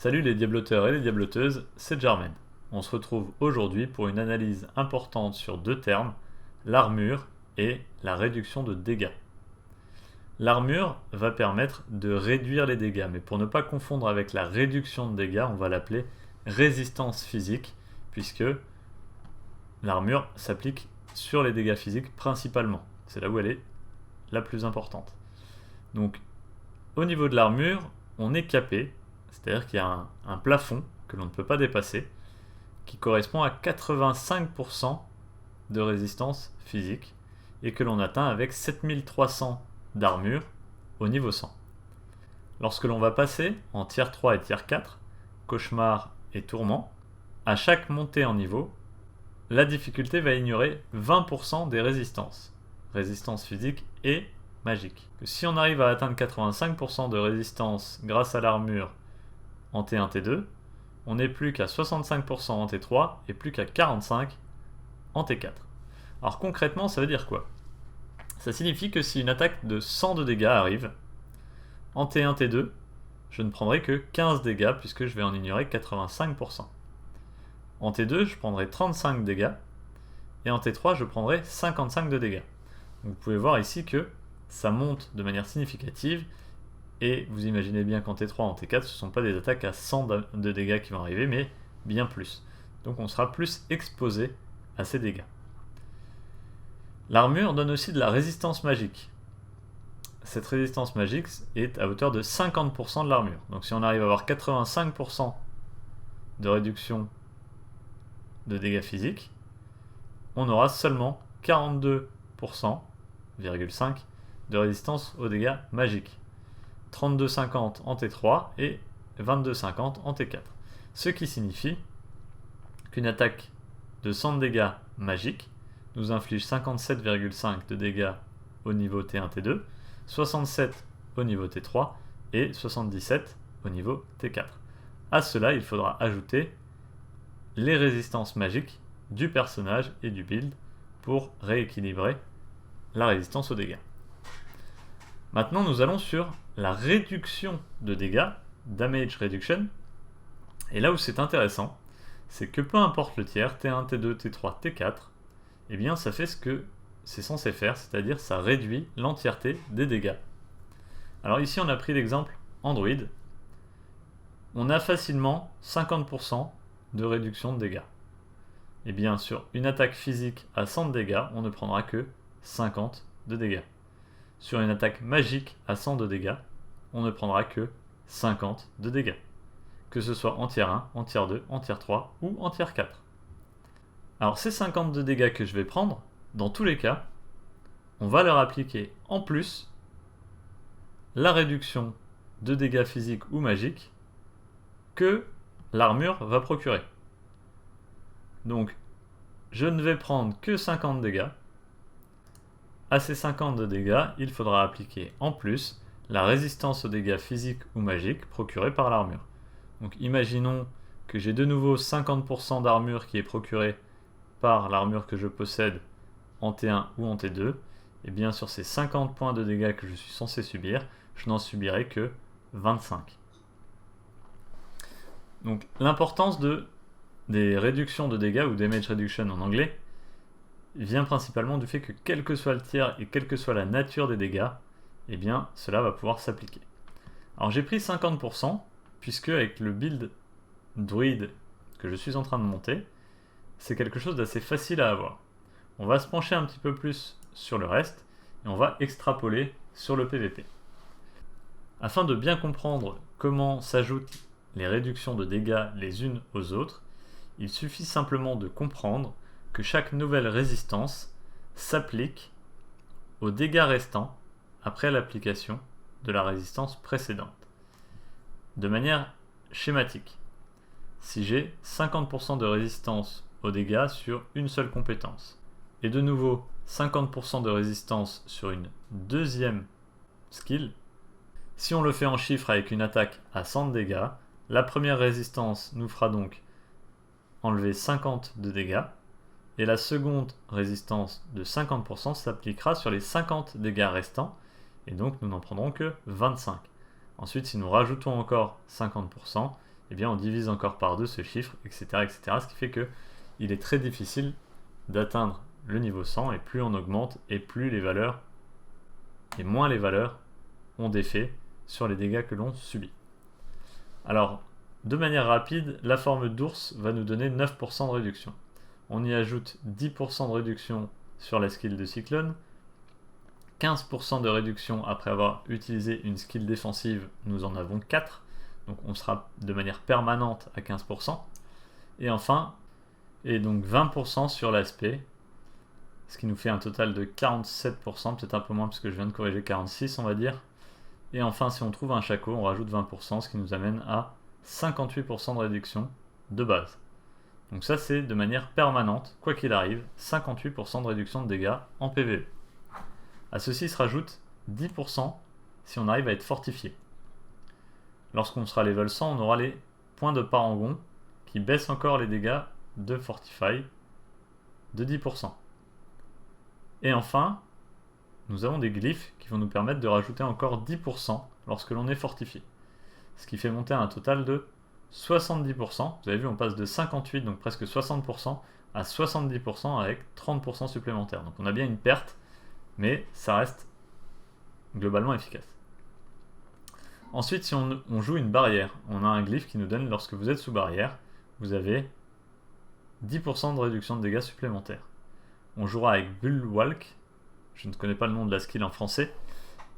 Salut les diabloteurs et les diabloteuses, c'est Jarmen. On se retrouve aujourd'hui pour une analyse importante sur deux termes, l'armure et la réduction de dégâts. L'armure va permettre de réduire les dégâts, mais pour ne pas confondre avec la réduction de dégâts, on va l'appeler résistance physique, puisque l'armure s'applique sur les dégâts physiques principalement. C'est là où elle est la plus importante. Donc, au niveau de l'armure, on est capé, c'est-à-dire qu'il y a un plafond que l'on ne peut pas dépasser, qui correspond à 85% de résistance physique, et que l'on atteint avec 7300 d'armure au niveau 100. Lorsque l'on va passer en tier 3 et tier 4, cauchemar et tourment, à chaque montée en niveau, la difficulté va ignorer 20% des résistances, résistance physique et magique. Si on arrive à atteindre 85% de résistance grâce à l'armure en T1, T2, on n'est plus qu'à 65% en T3 et plus qu'à 45% en T4. Alors concrètement, ça veut dire quoi? Ça signifie que si une attaque de 100 de dégâts arrive, en T1, T2, je ne prendrai que 15 dégâts puisque je vais en ignorer 85%. En T2, je prendrai 35 dégâts et en T3, je prendrai 55 de dégâts. Donc vous pouvez voir ici que ça monte de manière significative et vous imaginez bien qu'en T3 et en T4, ce ne sont pas des attaques à 100 de dégâts qui vont arriver, mais bien plus. Donc on sera plus exposé à ces dégâts. L'armure donne aussi de la résistance magique. Cette résistance magique est à hauteur de 50% de l'armure. Donc si on arrive à avoir 85% de réduction de dégâts physiques, on aura seulement 42,5% de résistance aux dégâts magiques. 32,50 en T3 et 22,50 en T4. Ce qui signifie qu'une attaque de 100 de dégâts magiques nous inflige 57,5 de dégâts au niveau T1, T2, 67 au niveau T3 et 77 au niveau T4. À cela, il faudra ajouter les résistances magiques du personnage et du build pour rééquilibrer la résistance aux dégâts. Maintenant, nous allons sur la réduction de dégâts, damage reduction. Et là où c'est intéressant, c'est que peu importe le tiers, T1, T2, T3, T4, eh bien ça fait ce que c'est censé faire, c'est-à-dire ça réduit l'entièreté des dégâts. Alors ici on a pris l'exemple Android. On a facilement 50% de réduction de dégâts. Et bien sur une attaque physique à 100 de dégâts, on ne prendra que 50 de dégâts. Sur une attaque magique à 100 de dégâts, on ne prendra que 50 de dégâts. Que ce soit en tier 1, en tier 2, en tier 3 ou en tier 4. Alors ces 50 de dégâts que je vais prendre, dans tous les cas, on va leur appliquer en plus la réduction de dégâts physiques ou magiques que l'armure va procurer. Donc je ne vais prendre que 50 dégâts. À ces 50 de dégâts, il faudra appliquer en plus la résistance aux dégâts physiques ou magiques procurée par l'armure. Donc imaginons que j'ai de nouveau 50% d'armure qui est procurée par l'armure que je possède en T1 ou en T2, et bien sur ces 50 points de dégâts que je suis censé subir, je n'en subirai que 25. Donc l'importance des réductions de dégâts, ou damage reduction en anglais, vient principalement du fait que quel que soit le tiers et quelle que soit la nature des dégâts, eh bien cela va pouvoir s'appliquer. Alors j'ai pris 50%, puisque avec le build druide que je suis en train de monter, c'est quelque chose d'assez facile à avoir. On va se pencher un petit peu plus sur le reste, et on va extrapoler sur le PVP. Afin de bien comprendre comment s'ajoutent les réductions de dégâts les unes aux autres, il suffit simplement de comprendre que chaque nouvelle résistance s'applique aux dégâts restants après l'application de la résistance précédente. De manière schématique, si j'ai 50% de résistance aux dégâts sur une seule compétence, et de nouveau 50% de résistance sur une deuxième skill, si on le fait en chiffres avec une attaque à 100 de dégâts, la première résistance nous fera donc enlever 50 de dégâts, et la seconde résistance de 50% s'appliquera sur les 50 dégâts restants, et donc nous n'en prendrons que 25. Ensuite, si nous rajoutons encore 50%, eh bien on divise encore par 2 ce chiffre, etc., etc. Ce qui fait que il est très difficile d'atteindre le niveau 100, et plus on augmente, et plus les valeurs, et moins les valeurs ont d'effet sur les dégâts que l'on subit. Alors, de manière rapide, la forme d'ours va nous donner 9% de réduction. On y ajoute 10% de réduction sur la skill de cyclone, 15% de réduction après avoir utilisé une skill défensive, nous en avons 4, donc on sera de manière permanente à 15%, et enfin, donc 20% sur l'aspect, ce qui nous fait un total de 47%, peut-être un peu moins parce que je viens de corriger 46 on va dire, et enfin si on trouve un Shaco, on rajoute 20%, ce qui nous amène à 58% de réduction de base. Donc ça c'est de manière permanente, quoi qu'il arrive, 58% de réduction de dégâts en PvE. A ceci se rajoute 10% si on arrive à être fortifié. Lorsqu'on sera level 100, on aura les points de parangon qui baissent encore les dégâts de Fortify de 10%. Et enfin, nous avons des glyphes qui vont nous permettre de rajouter encore 10% lorsque l'on est fortifié. Ce qui fait monter à un total de 70%. Vous avez vu, on passe de 58, donc presque 60%, à 70% avec 30% supplémentaires. Donc on a bien une perte, mais ça reste globalement efficace. Ensuite, si on joue une barrière, on a un glyphe qui nous donne, lorsque vous êtes sous barrière, vous avez 10% de réduction de dégâts supplémentaires. On jouera avec Bulwark, je ne connais pas le nom de la skill en français,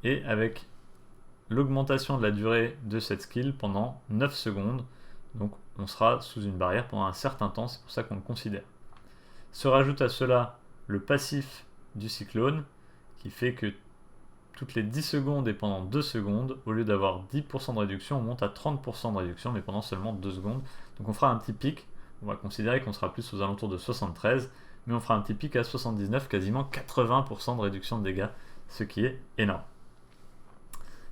et avec l'augmentation de la durée de cette skill pendant 9 secondes, donc on sera sous une barrière pendant un certain temps, c'est pour ça qu'on le considère. Se rajoute à cela le passif du cyclone, qui fait que toutes les 10 secondes et pendant 2 secondes, au lieu d'avoir 10% de réduction, on monte à 30% de réduction, mais pendant seulement 2 secondes. Donc on fera un petit pic, on va considérer qu'on sera plus aux alentours de 73, mais on fera un petit pic à 79, quasiment 80% de réduction de dégâts, ce qui est énorme.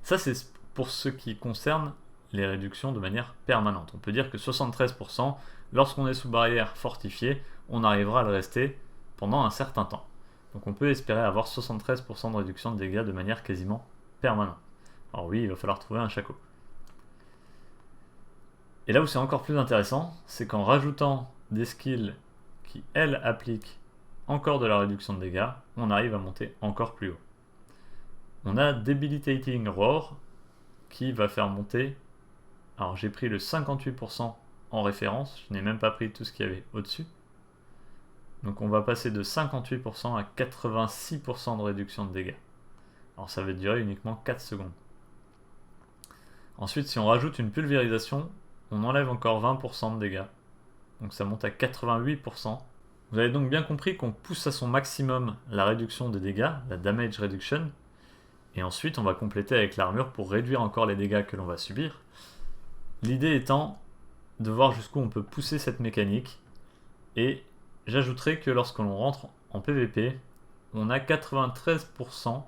Ça c'est pour ce qui concerne les réductions de manière permanente. On peut dire que 73%, lorsqu'on est sous barrière fortifiée, on arrivera à le rester pendant un certain temps. Donc on peut espérer avoir 73% de réduction de dégâts de manière quasiment permanente. Alors oui, il va falloir trouver un Shaco. Et là où c'est encore plus intéressant, c'est qu'en rajoutant des skills qui, elles, appliquent encore de la réduction de dégâts, on arrive à monter encore plus haut. On a Debilitating Roar qui va faire monter... Alors j'ai pris le 58% en référence, je n'ai même pas pris tout ce qu'il y avait au-dessus. Donc on va passer de 58% à 86% de réduction de dégâts. Alors ça va durer uniquement 4 secondes. Ensuite, si on rajoute une pulvérisation, on enlève encore 20% de dégâts. Donc ça monte à 88%. Vous avez donc bien compris qu'on pousse à son maximum la réduction des dégâts, la damage reduction. Et ensuite, on va compléter avec l'armure pour réduire encore les dégâts que l'on va subir. L'idée étant de voir jusqu'où on peut pousser cette mécanique. Et j'ajouterai que lorsque l'on rentre en PvP, on a 93%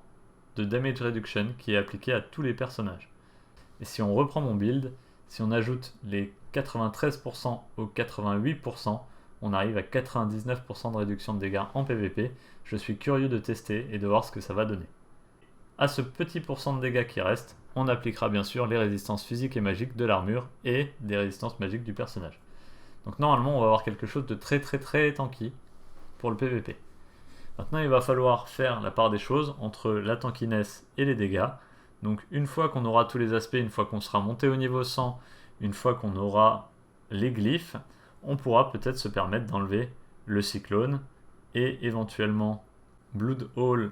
de damage reduction qui est appliqué à tous les personnages. Et si on reprend mon build, si on ajoute les 93% aux 88%, on arrive à 99% de réduction de dégâts en PvP. Je suis curieux de tester et de voir ce que ça va donner. À ce petit pourcent de dégâts qui reste, on appliquera bien sûr les résistances physiques et magiques de l'armure et des résistances magiques du personnage. Donc normalement on va avoir quelque chose de très tanky pour le PvP. Maintenant il va falloir faire la part des choses entre la tankiness et les dégâts. Donc une fois qu'on aura tous les aspects, une fois qu'on sera monté au niveau 100, une fois qu'on aura les glyphes, on pourra peut-être se permettre d'enlever le cyclone et éventuellement Blood Hall,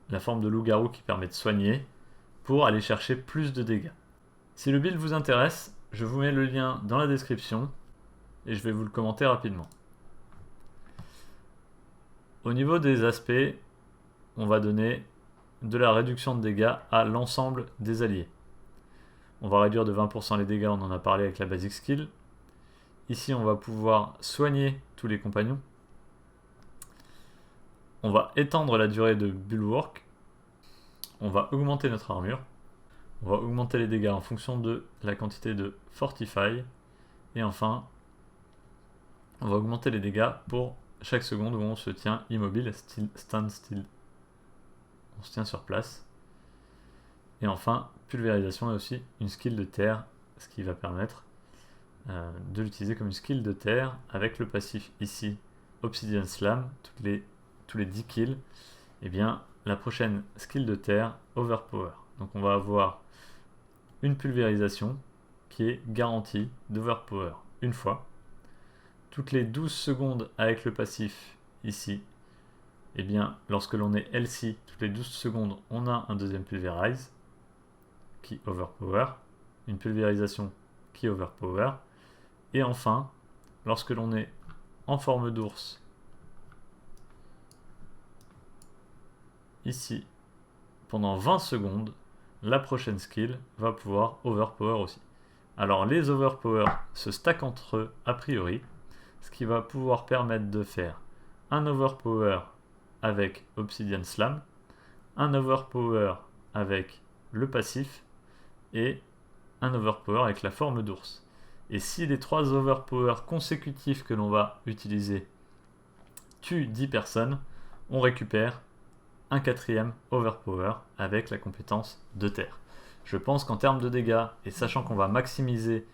la forme de loup-garou qui permet de soigner, pour aller chercher plus de dégâts. Si le build vous intéresse, je vous mets le lien dans la description et je vais vous le commenter rapidement. Au niveau des aspects, on va donner de la réduction de dégâts à l'ensemble des alliés. On va réduire de 20% les dégâts, on en a parlé avec la basic skill. Ici, on va pouvoir soigner tous les compagnons. On va étendre la durée de Bulwark. On va augmenter notre armure. On va augmenter les dégâts en fonction de la quantité de Fortify. Et enfin, on va augmenter les dégâts pour chaque seconde où on se tient immobile, stand still. On se tient sur place. Et enfin, pulvérisation est aussi une skill de terre, ce qui va permettre de l'utiliser comme une skill de terre avec le passif ici Obsidian Slam tous les 10 kills. Et bien la prochaine skill de terre Overpower. Donc on va avoir une pulvérisation qui est garantie d'Overpower une fois. Toutes les 12 secondes avec le passif ici, et bien lorsque l'on est LC, toutes les 12 secondes on a un deuxième pulverize qui Overpower, une pulvérisation qui Overpower, et enfin lorsque l'on est en forme d'ours ici pendant 20 secondes, la prochaine skill va pouvoir Overpower aussi. Alors les Overpower se stackent entre eux a priori, ce qui va pouvoir permettre de faire un Overpower avec Obsidian Slam, un Overpower avec le passif et un Overpower avec la forme d'ours. Et si les 3 Overpower consécutifs que l'on va utiliser tuent 10 personnes, on récupère un 4e Overpower avec la compétence de terre. Je pense qu'en termes de dégâts, et sachant qu'on va maximiser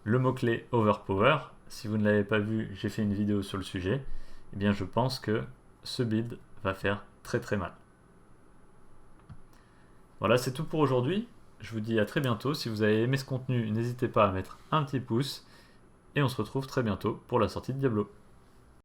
le mot-clé Overpower, si vous ne l'avez pas vu, j'ai fait une vidéo sur le sujet, eh bien je pense que ce build va faire très très mal. Voilà, c'est tout pour aujourd'hui. Je vous dis à très bientôt. Si vous avez aimé ce contenu, n'hésitez pas à mettre un petit pouce. Et on se retrouve très bientôt pour la sortie de Diablo.